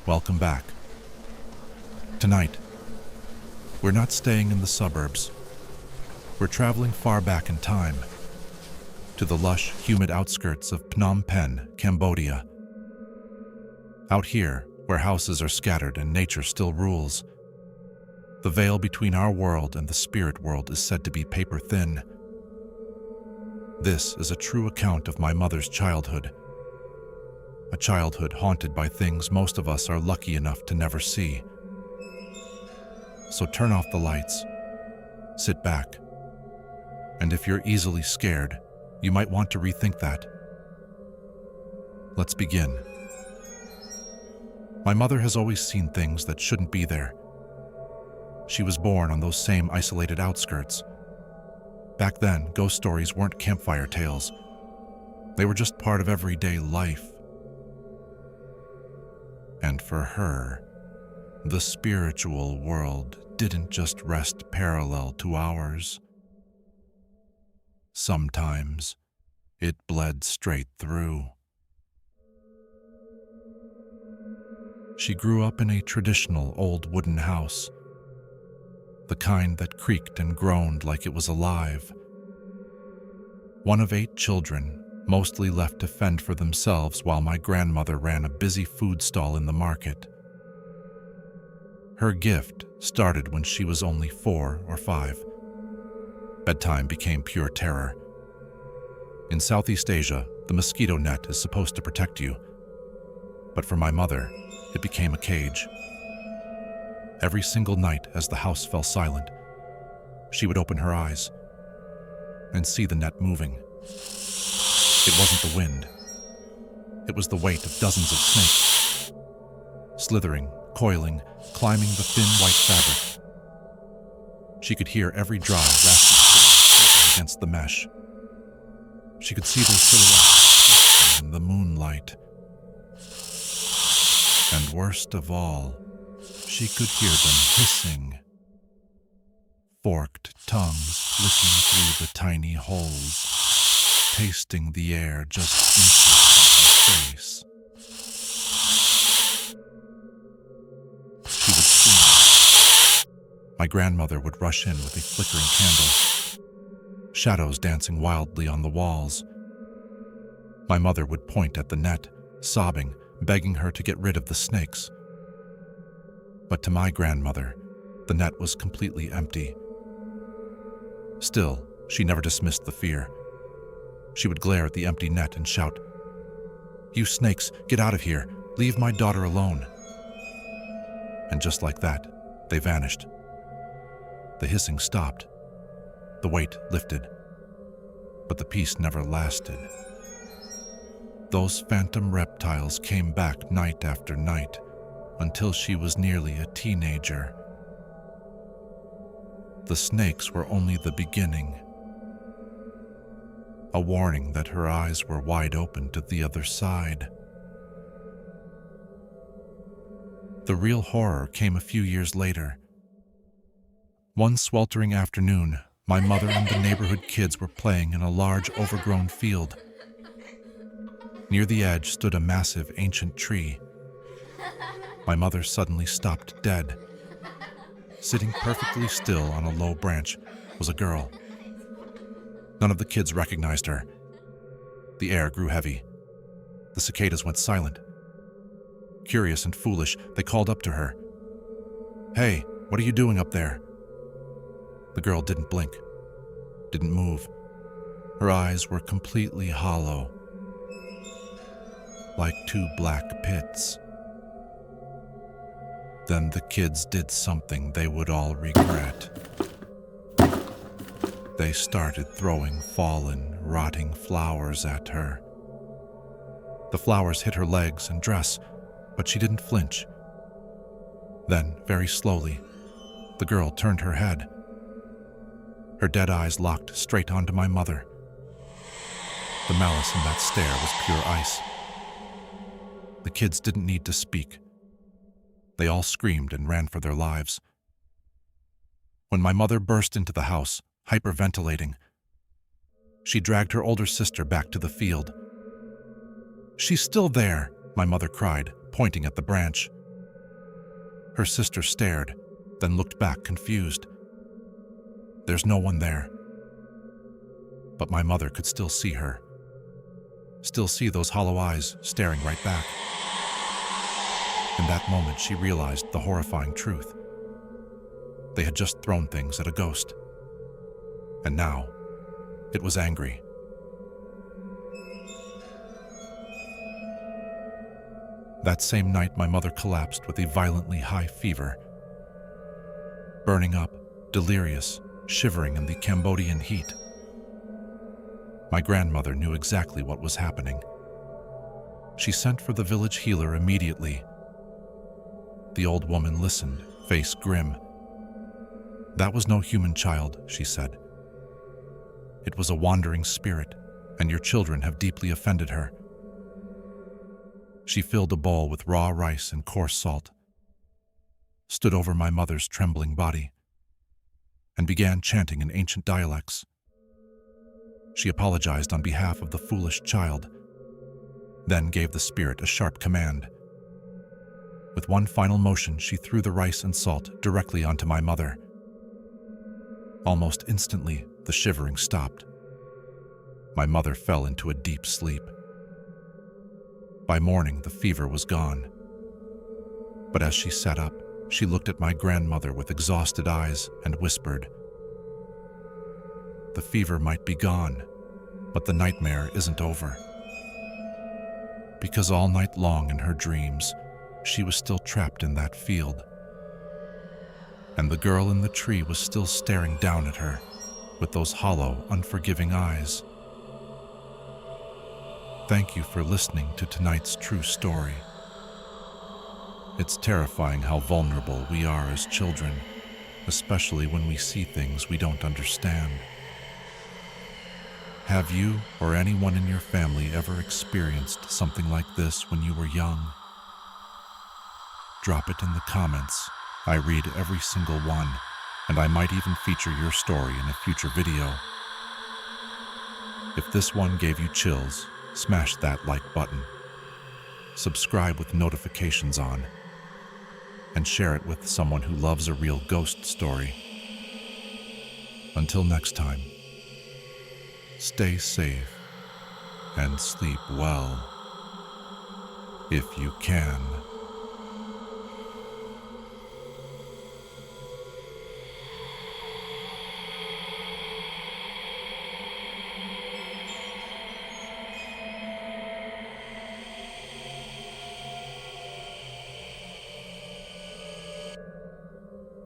Welcome back. Tonight, we're not staying in the suburbs. We're traveling far back in time, to the lush, humid outskirts of Phnom Penh, Cambodia. Out here, where houses are scattered and nature still rules, the veil between our world and the spirit world is said to be paper thin. This is a true account of my mother's childhood, a childhood haunted by things most of us are lucky enough to never see. So turn off the lights, sit back, and if you're easily scared, you might want to rethink that. Let's begin. My mother has always seen things that shouldn't be there. She was born on those same isolated outskirts. Back then, ghost stories weren't campfire tales. They were just part of everyday life. And for her, the spiritual world didn't just rest parallel to ours. Sometimes it bled straight through. She grew up in a traditional old wooden house, the kind that creaked and groaned like it was alive. One of 8 children, mostly left to fend for themselves while my grandmother ran a busy food stall in the market. Her gift started when she was only 4 or 5. Bedtime became pure terror. In Southeast Asia, the mosquito net is supposed to protect you, but for my mother, it became a cage. Every single night as the house fell silent, she would open her eyes and see the net moving. It wasn't the wind. It was the weight of dozens of snakes, slithering, coiling, climbing the thin white fabric. She could hear every dry, raspy scratch against the mesh. She could see their silhouettes in the moonlight. And worst of all, she could hear them hissing, forked tongues licking through the tiny holes, tasting the air just inches from her face. She would scream. My grandmother would rush in with a flickering candle, shadows dancing wildly on the walls. My mother would point at the net, sobbing, begging her to get rid of the snakes. But to my grandmother, the net was completely empty. Still, she never dismissed the fear. She would glare at the empty net and shout, "You snakes, get out of here! Leave my daughter alone!" And just like that, they vanished. The hissing stopped. The weight lifted. But the peace never lasted. Those phantom reptiles came back night after night, until she was nearly a teenager. The snakes were only the beginning, a warning that her eyes were wide open to the other side. The real horror came a few years later. One sweltering afternoon, my mother and the neighborhood kids were playing in a large, overgrown field. Near the edge stood a massive, ancient tree. My mother suddenly stopped dead. Sitting perfectly still on a low branch was a girl. None of the kids recognized her. The air grew heavy. The cicadas went silent. Curious and foolish, they called up to her. "Hey, what are you doing up there?" The girl didn't blink, didn't move. Her eyes were completely hollow, like 2 black pits. Then the kids did something they would all regret. They started throwing fallen, rotting flowers at her. The flowers hit her legs and dress, but she didn't flinch. Then, very slowly, the girl turned her head. Her dead eyes locked straight onto my mother. The malice in that stare was pure ice. The kids didn't need to speak. They all screamed and ran for their lives. When my mother burst into the house, hyperventilating, she dragged her older sister back to the field. "She's still there," my mother cried, pointing at the branch. Her sister stared, then looked back confused. There's no one there. But my mother could still see her. Still see those hollow eyes staring right back. In that moment, she realized the horrifying truth. They had just thrown things at a ghost. And now, it was angry. That same night, my mother collapsed with a violently high fever. Burning up, delirious, shivering in the Cambodian heat. My grandmother knew exactly what was happening. She sent for the village healer immediately. The old woman listened, face grim. That was no human child, she said. It was a wandering spirit, and your children have deeply offended her. She filled a bowl with raw rice and coarse salt, stood over my mother's trembling body, and began chanting in ancient dialects. She apologized on behalf of the foolish child, then gave the spirit a sharp command. With one final motion, she threw the rice and salt directly onto my mother. Almost instantly, the shivering stopped. My mother fell into a deep sleep. By morning, the fever was gone. But as she sat up, she looked at my grandmother with exhausted eyes and whispered, "The fever might be gone, but the nightmare isn't over." Because all night long in her dreams, she was still trapped in that field. And the girl in the tree was still staring down at her with those hollow, unforgiving eyes. Thank you for listening to tonight's true story. It's terrifying how vulnerable we are as children, especially when we see things we don't understand. Have you or anyone in your family ever experienced something like this when you were young? Drop it in the comments. I read every single one, and I might even feature your story in a future video. If this one gave you chills, smash that like button. Subscribe with notifications on, and share it with someone who loves a real ghost story. Until next time, stay safe and sleep well, if you can.